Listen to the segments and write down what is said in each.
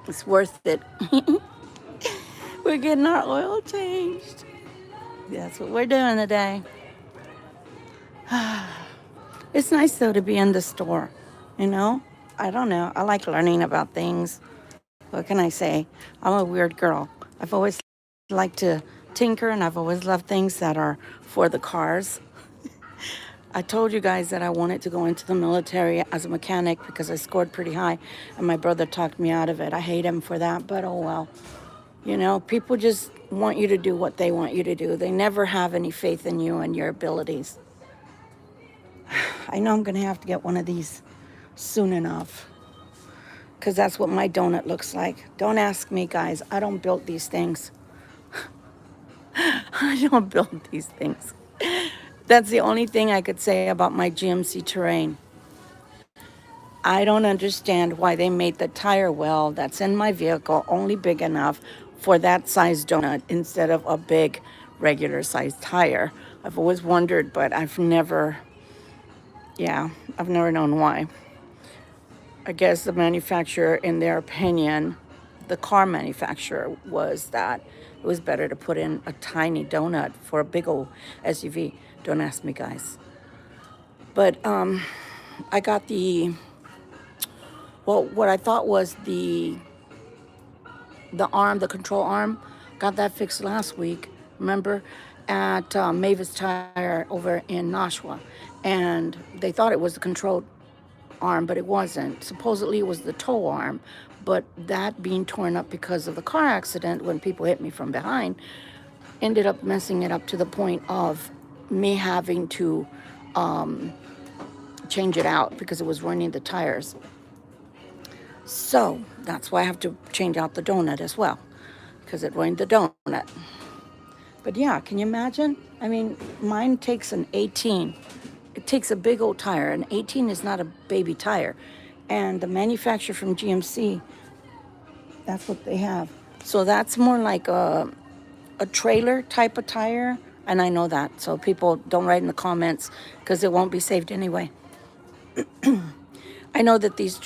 It's worth it. We're getting our oil changed. That's what we're doing today. It's nice though to be in the store, you know? I don't know. I like learning about things. What can I say? I'm a weird girl. I've always liked to tinker and I've always loved things that are for the cars. I told you guys that I wanted to go into the military as a mechanic because I scored pretty high and my brother talked me out of it. I hate him for that, but oh well. You know, people just want you to do what they want you to do. They never have any faith in you and your abilities. I know I'm going to have to get one of these soon enough because that's what my donut looks like. Don't ask me, guys. I don't build these things. I don't build these things. That's the only thing I could say about my GMC Terrain. I don't understand why they made the tire well that's in my vehicle only big enough for that size donut instead of a big regular size tire. I've always wondered, but yeah, I've never known why. I guess the manufacturer, in their opinion, the car manufacturer, was that it was better to put in a tiny donut for a big old SUV. Don't ask me, guys. But I got what I thought was the arm, the control arm, got that fixed last week. Remember, at Mavis Tire over in Nashua, and they thought it was the control arm, but it wasn't. Supposedly, it was the tow arm, but that being torn up because of the car accident when people hit me from behind ended up messing it up to the point of me having to change it out because it was ruining the tires. So that's why I have to change out the donut as well because it ruined the donut. But yeah, can you imagine? I mean, mine takes an 18. It takes a big old tire. An 18 is not a baby tire. And the manufacturer from GMC, that's what they have. So that's more like a trailer type of tire. And I know that. So people don't write in the comments because it won't be saved anyway. I know that these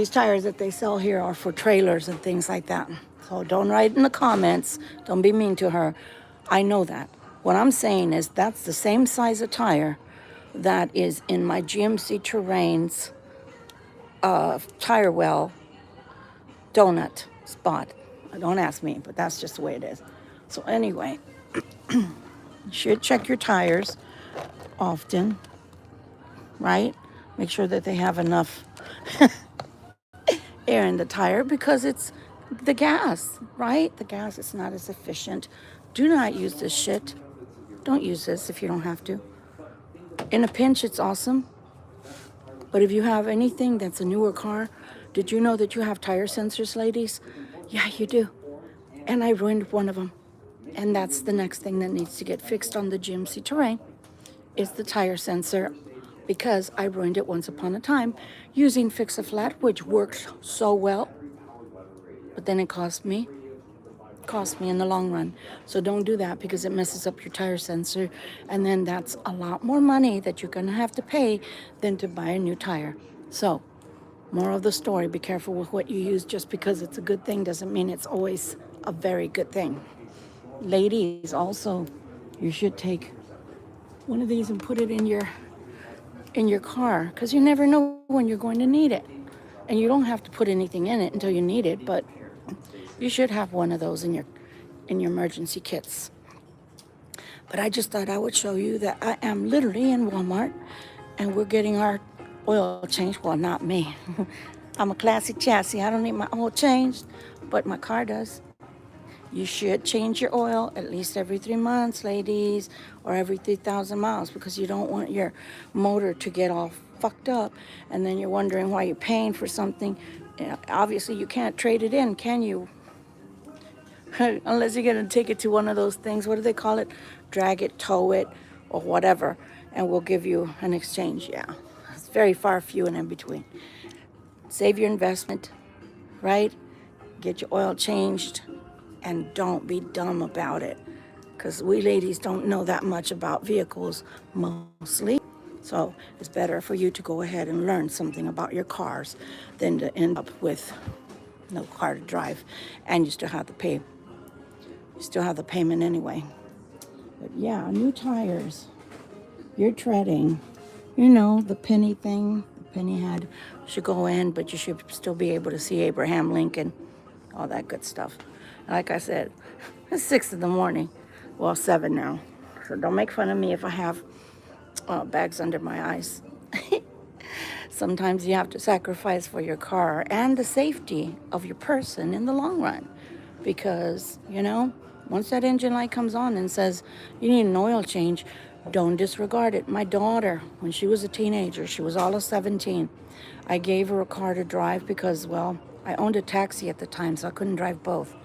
tires that they sell here are for trailers and things like that. So don't write in the comments. Don't be mean to her. I know that. What I'm saying is that's the same size of tire that is in my GMC Terrain's tire well donut spot. Don't ask me, but that's just the way it is. So anyway, you should check your tires often, right? Make sure that they have enough air in the tire because it's the gas, right? The gas is not as efficient. Do not use this shit. Don't use this if you don't have to. In a pinch, it's awesome. But if you have anything that's a newer car, did you know that you have tire sensors, ladies? Yeah, you do. And I ruined one of them. And that's the next thing that needs to get fixed on the GMC Terrain is the tire sensor because I ruined it once upon a time using Fix-A-Flat, which worked so well. But then it cost me in the long run. So don't do that because it messes up your tire sensor. And then that's a lot more money that you're going to have to pay than to buy a new tire. So, moral of the story, be careful with what you use. Just because it's a good thing doesn't mean it's always a very good thing. Ladies, also, you should take one of these and put it in your car because you never know when you're going to need it. And you don't have to put anything in it until you need it, but you should have one of those in your emergency kits. But I just thought I would show you that I am literally in Walmart and we're getting our oil changed. Well, not me. I'm a classy chassis. I don't need my oil changed, but my car does. You should change your oil at least every 3 months, ladies, or every 3,000 miles because you don't want your motor to get all fucked up and then you're wondering why you're paying for something. Obviously, you can't trade it in, can you? Unless you're going to take it to one of those things. What do they call it? Drag it, tow it, or whatever, and we'll give you an exchange. Yeah, it's very far few and in between. Save your investment, right? Get your oil changed, and don't be dumb about it. Because we ladies don't know that much about vehicles mostly. So it's better for you to go ahead and learn something about your cars than to end up with no car to drive, and you still have to pay. You still have the payment anyway. But yeah, new tires. You're treading. You know, the penny thing, the penny head should go in, but you should still be able to see Abraham Lincoln, all that good stuff. Like I said, it's 6 in the morning. Well, 7 now. So don't make fun of me if I have bags under my eyes. Sometimes you have to sacrifice for your car and the safety of your person in the long run. Because, you know, once that engine light comes on and says you need an oil change, don't disregard it. My daughter, when she was a teenager, she was all of 17. I gave her a car to drive because, well, I owned a taxi at the time, so I couldn't drive both.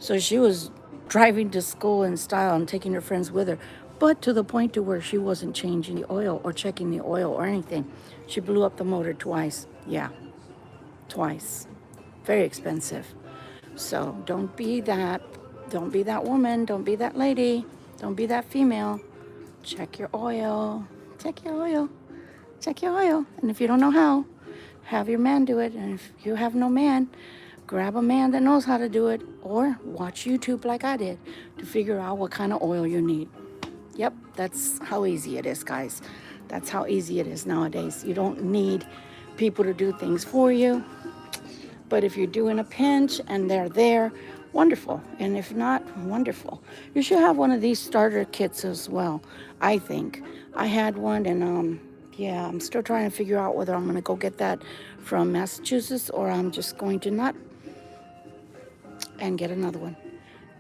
So she was driving to school in style and taking her friends with her, but to the point to where she wasn't changing the oil or checking the oil or anything. She blew up the motor twice. Yeah, twice. Very expensive. So don't be that. Don't be that woman. Don't be that lady. Don't be that female. Check your oil. Check your oil. Check your oil. And if you don't know how, have your man do it. And if you have no man, grab a man that knows how to do it, or watch YouTube like I did to figure out what kind of oil you need. Yep, that's how easy it is, guys. That's how easy it is nowadays. You don't need people to do things for you. But if you're doing a pinch and they're there, wonderful. And if not, wonderful. You should have one of these starter kits as well, I think. I had one, and yeah, I'm still trying to figure out whether I'm going to go get that from Massachusetts or I'm just going to not and get another one.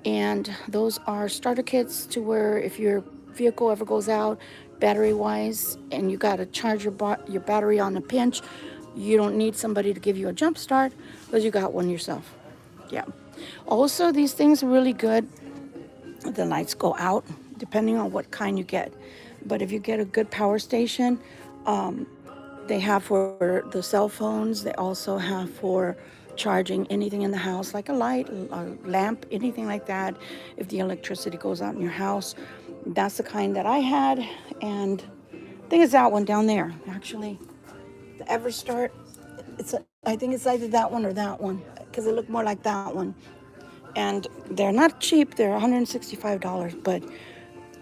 And those are starter kits to where if your vehicle ever goes out battery wise and you got to charge your battery on a pinch, you don't need somebody to give you a jump start because you got one yourself. Yeah. Also, these things are really good. The lights go out depending on what kind you get. But if you get a good power station, they have for the cell phones. They also have for charging anything in the house, like a light, a lamp, anything like that. If the electricity goes out in your house, that's the kind that I had. And I think it's that one down there, actually. The Everstart. I think it's either that one or that one, because it looked more like that one. And they're not cheap. They're $165, but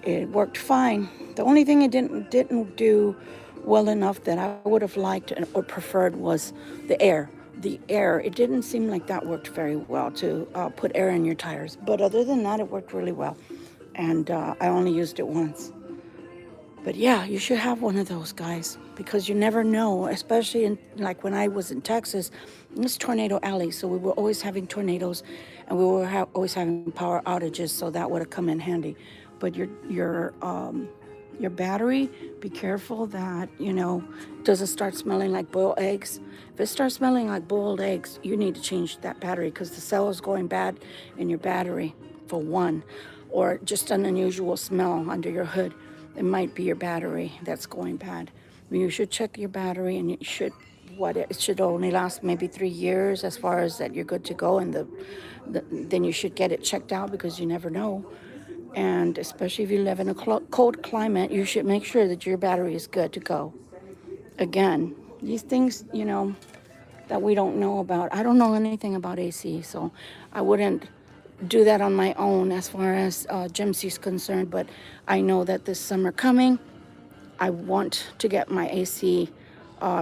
it worked fine. The only thing it didn't do well enough that I would have liked or preferred was the air. The air, it didn't seem like that worked very well to put air in your tires. But other than that, it worked really well. And I only used it once. But yeah, you should have one of those, guys, because you never know, especially in like when I was in Texas, it was Tornado Alley, so we were always having tornadoes, and we were always having power outages, so that would have come in handy. But your battery, be careful that doesn't start smelling like boiled eggs. If it starts smelling like boiled eggs, you need to change that battery because the cell is going bad in your battery, for one, or just an unusual smell under your hood. It might be your battery that's going bad. You should check your battery, and it should only last maybe 3 years as far as that you're good to go, and then you should get it checked out because you never know. And especially if you live in a cold climate, you should make sure that your battery is good to go. Again, these things, that we don't know about. I don't know anything about AC, so I wouldn't do that on my own as far as Gypsy's concerned, but I know that this summer coming, I want to get my AC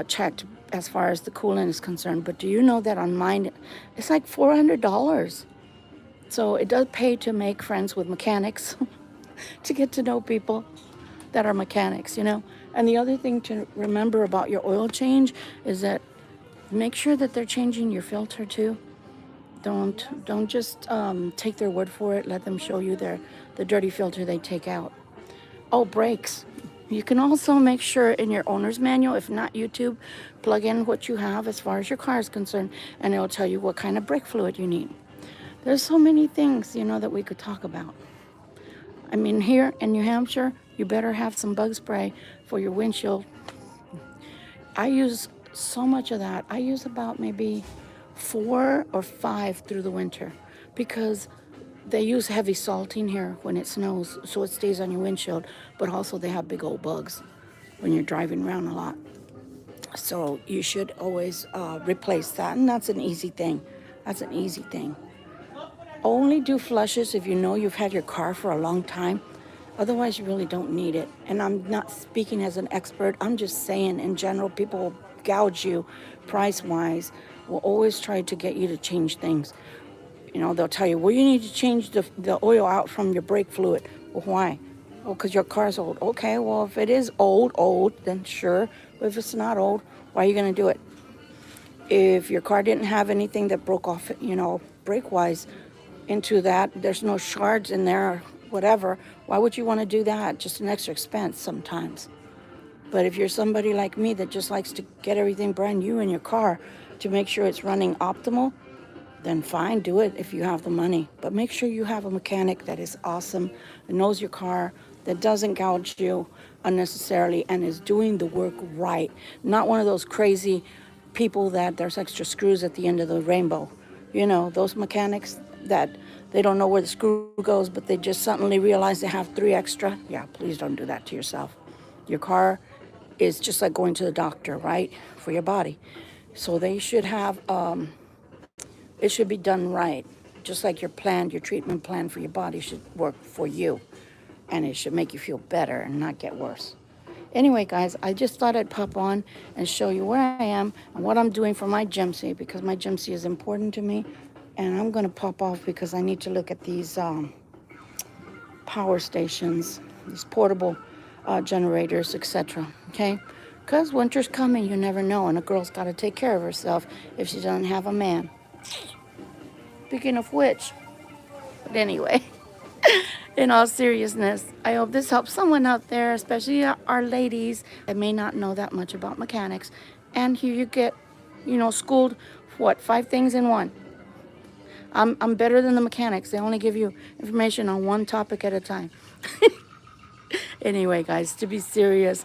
checked as far as the coolant is concerned. But do you know that on mine, it's like $400? So it does pay to make friends with mechanics, to get to know people that are mechanics, And the other thing to remember about your oil change is that make sure that they're changing your filter too. Don't just take their word for it. Let them show you the dirty filter they take out. Oh, brakes. You can also make sure in your owner's manual, if not YouTube, plug in what you have as far as your car is concerned, and it'll tell you what kind of brake fluid you need. There's so many things, that we could talk about. I mean, here in New Hampshire, you better have some bug spray for your windshield. I use so much of that. I use about maybe 4 or 5 through the winter because they use heavy salting here when it snows, so it stays on your windshield, but also they have big old bugs when you're driving around a lot. So you should always replace that, and that's an easy thing. That's an easy thing. Only do flushes if you know you've had your car for a long time. Otherwise, you really don't need it. And I'm not speaking as an expert. I'm just saying, in general, people will gouge you price-wise, will always try to get you to change things. You know, they'll tell you, well, you need to change the oil out from your brake fluid. Well, why? Well, because your car's old. Okay, well, if it is old, then sure. But if it's not old, why are you going to do it? If your car didn't have anything that broke off, you know, brake-wise into that, there's no shards in there or whatever, why would you want to do that? Just an extra expense sometimes. But if you're somebody like me that just likes to get everything brand new in your car to make sure it's running optimal, then fine, do it if you have the money. But make sure you have a mechanic that is awesome, that knows your car, that doesn't gouge you unnecessarily and is doing the work right. Not one of those crazy people that there's extra screws at the end of the rainbow. You know, those mechanics that they don't know where the screw goes, but they just suddenly realize they have 3 extra. Yeah, please don't do that to yourself. Your car is just like going to the doctor, right? For your body. So they should have it should be done right. Just like your treatment plan for your body should work for you. And it should make you feel better and not get worse. Anyway, guys, I just thought I'd pop on and show you where I am and what I'm doing for my Gypsy, because my Gypsy is important to me. And I'm going to pop off because I need to look at these power stations, these portable generators, etc. Okay? Because winter's coming, you never know. And a girl's got to take care of herself if she doesn't have a man. Speaking of which, but anyway, in all seriousness, I hope this helps someone out there, especially our ladies that may not know that much about mechanics. And here you get, you know, schooled, what, 5 things in one. I'm better than the mechanics. They only give you information on one topic at a time. Anyway, guys, to be serious,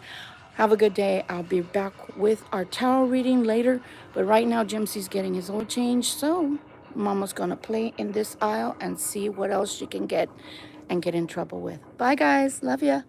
have a good day. I'll be back with our tarot reading later. But right now, Gypsy's getting his oil changed. So Mama's going to play in this aisle and see what else she can get and get in trouble with. Bye, guys. Love ya.